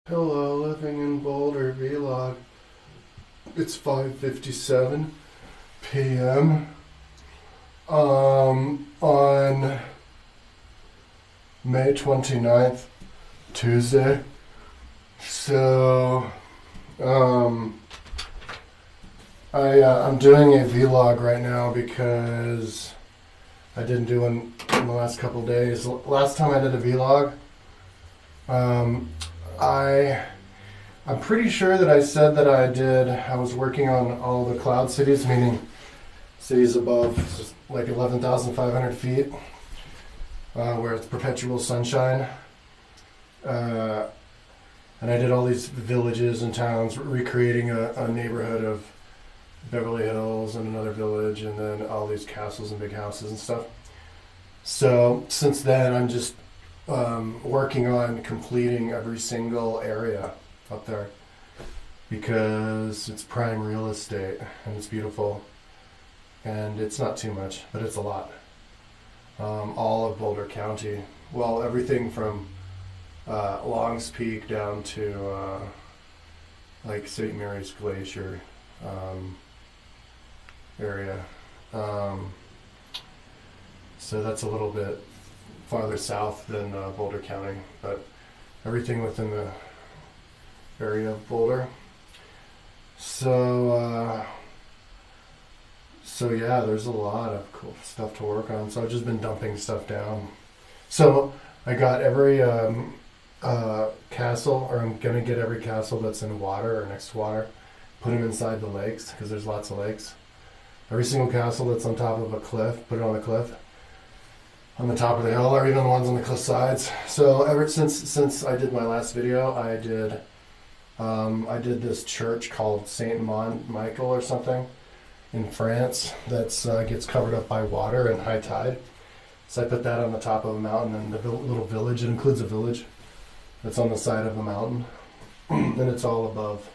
Hello, living in Boulder vlog. It's 5:57 p.m. On May 29th, Tuesday. So, I'm doing a vlog right now because I didn't do one in the last couple days. Last time I did a vlog, I'm pretty sure that I said that I was working on all the cloud cities, meaning cities above like 11,500 feet, where it's perpetual sunshine. And I did all these villages and towns, recreating a neighborhood of Beverly Hills and another village, and then all these castles and big houses and stuff. So since then, I'm just working on completing every single area up there because it's prime real estate and it's beautiful, and it's not too much, but it's a lot. All of Boulder County, well, everything from Longs Peak down to like St. Mary's Glacier area. So that's a little bit farther south than Boulder County, but everything within the area of Boulder. So yeah, there's a lot of cool stuff to work on. So I've just been dumping stuff down. So I got every castle, or I'm gonna get every castle that's in water or next to water, put them inside the lakes because there's lots of lakes. Every single castle that's on top of a cliff, put it on the cliff, on the top of the hill, or even the ones on the cliff sides. So ever since I did my last video, I did this church called Saint Michael or something in France that's gets covered up by water and high tide. So I put that on the top of a mountain, and the little village, it includes a village that's on the side of the mountain, and it's all above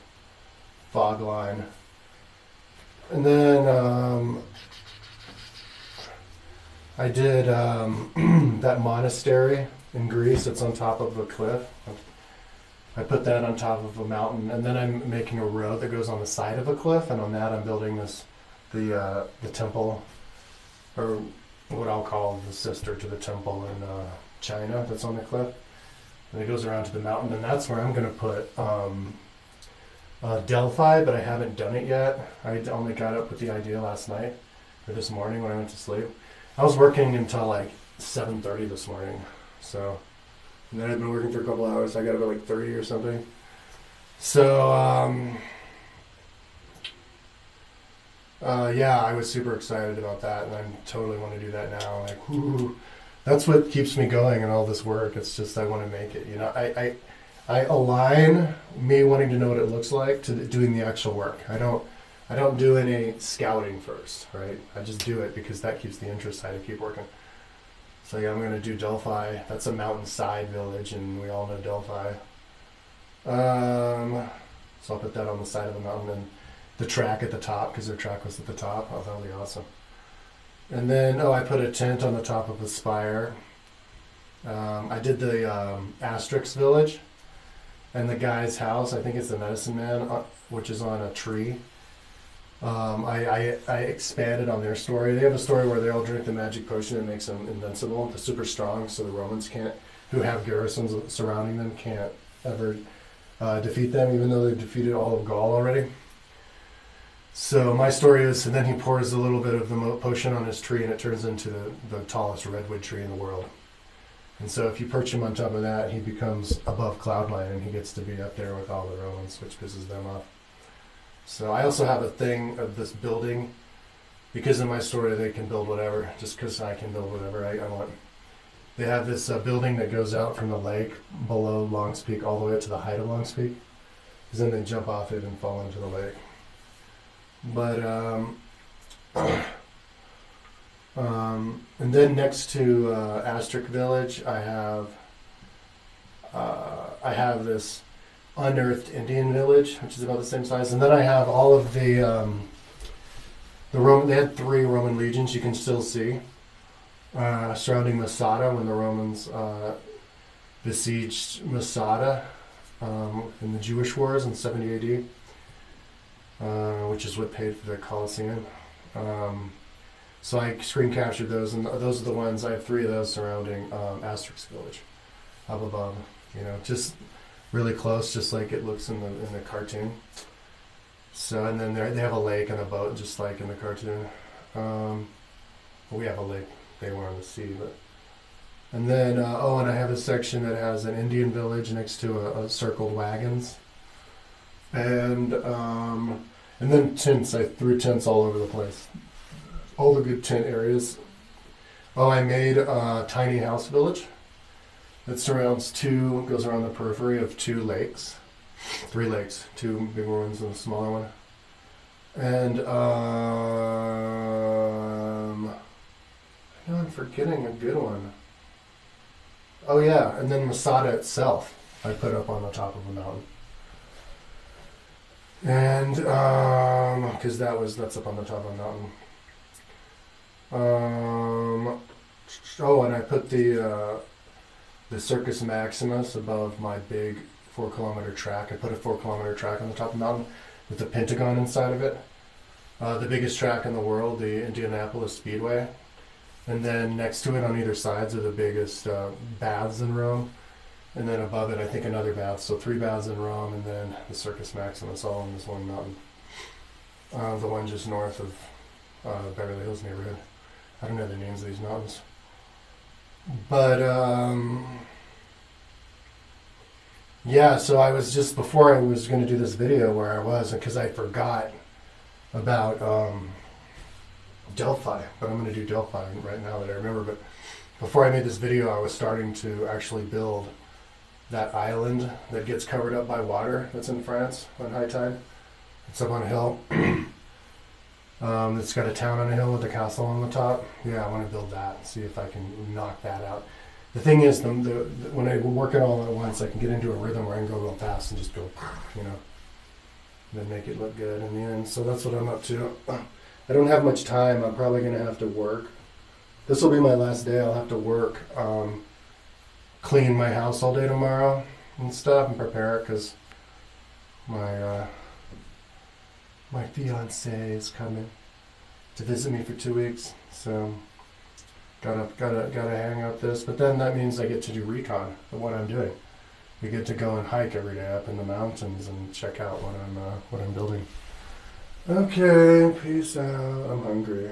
fog line. And then I did that monastery in Greece that's on top of a cliff. I put that on top of a mountain, and then I'm making a road that goes on the side of a cliff, and on that I'm building the temple, or what I'll call the sister to the temple in China that's on the cliff. And it goes around to the mountain, and that's where I'm going to put Delphi, but I haven't done it yet. I only got up with the idea last night, or this morning when I went to sleep. I was working until like 7:30 this morning, so, and then I've been working for a couple hours. I got about like 30 or something. So, yeah, I was super excited about that, and I totally want to do that now. Like, whoo, that's what keeps me going in all this work. It's just I want to make it. You know, I align me wanting to know what it looks like to doing the actual work. I don't do any scouting first, right? I just do it because that keeps the interest high to keep working. So yeah, I'm going to do Delphi. That's a mountainside village, and we all know Delphi. So I'll put that on the side of the mountain, and the track at the top, because their track was at the top. Oh, that'll be awesome. And then, I put a tent on the top of the spire. I did the Asterix village, and the guy's house, I think it's the medicine man, which is on a tree. I expanded on their story. They have a story where they all drink the magic potion and makes them invincible. They're super strong, so the Romans can't, who have garrisons surrounding them, can't ever defeat them, even though they've defeated all of Gaul already. So my story is, and then he pours a little bit of the potion on his tree, and it turns into the tallest redwood tree in the world. And so if you perch him on top of that, he becomes above cloudline, and he gets to be up there with all the Romans, which pisses them off. So I also have a thing of this building, because in my story they can build whatever, just because I can build whatever I want. They have this building that goes out from the lake below Longs Peak all the way up to the height of Longs Peak, because then they jump off it and fall into the lake. But and then next to Asterix Village, I have this unearthed Indian village, which is about the same size, and then I have all of the Roman. They had 3 Roman legions you can still see surrounding Masada when the Romans besieged Masada in the Jewish Wars in 70 AD, which is what paid for the Colosseum. So I screen captured those, and those are the ones. I have 3 of those surrounding Asterix Village, up above. You know, just really close, just like it looks in the cartoon. So, and then they have a lake and a boat, just like in the cartoon. We have a lake. They were on the sea, but. And then, and I have a section that has an Indian village next to a circled wagons, and then tents. I threw tents all over the place, all the good tent areas. Oh, I made a tiny house village that goes around the periphery of 2 lakes, 3 lakes, 2 big ones and a smaller one, and I know I'm forgetting a good one. Oh yeah, and then Masada itself, I put up on the top of a mountain, and because that's up on the top of a mountain. And I put the Circus Maximus above my big 4-kilometer track. I put a 4-kilometer track on the top of the mountain with the Pentagon inside of it. The biggest track in the world, the Indianapolis Speedway. And then next to it on either sides are the biggest baths in Rome. And then above it, I think another bath. So 3 baths in Rome, and then the Circus Maximus all on this one mountain. The one just north of Beverly Hills neighborhood. I don't know the names of these mountains. But, yeah, so I was just, before I was going to do this video where I was, because I forgot about Delphi, but I'm going to do Delphi right now that I remember. But before I made this video, I was starting to actually build that island that gets covered up by water that's in France on high tide. It's up on a hill. It's got a town on a hill with a castle on the top. Yeah, I want to build that, see if I can knock that out. The thing is, when I work it all at once, I can get into a rhythm where I can go real fast and just go, you know, and then make it look good in the end. So that's what I'm up to. I don't have much time. I'm probably going to have to work. This will be my last day. I'll have to work, clean my house all day tomorrow and stuff, and prepare it because my fiance is coming to visit me for 2 weeks. So gotta hang up this. But then that means I get to do recon of what I'm doing. We get to go and hike every day up in the mountains and check out what I'm building. Okay, peace out. I'm hungry.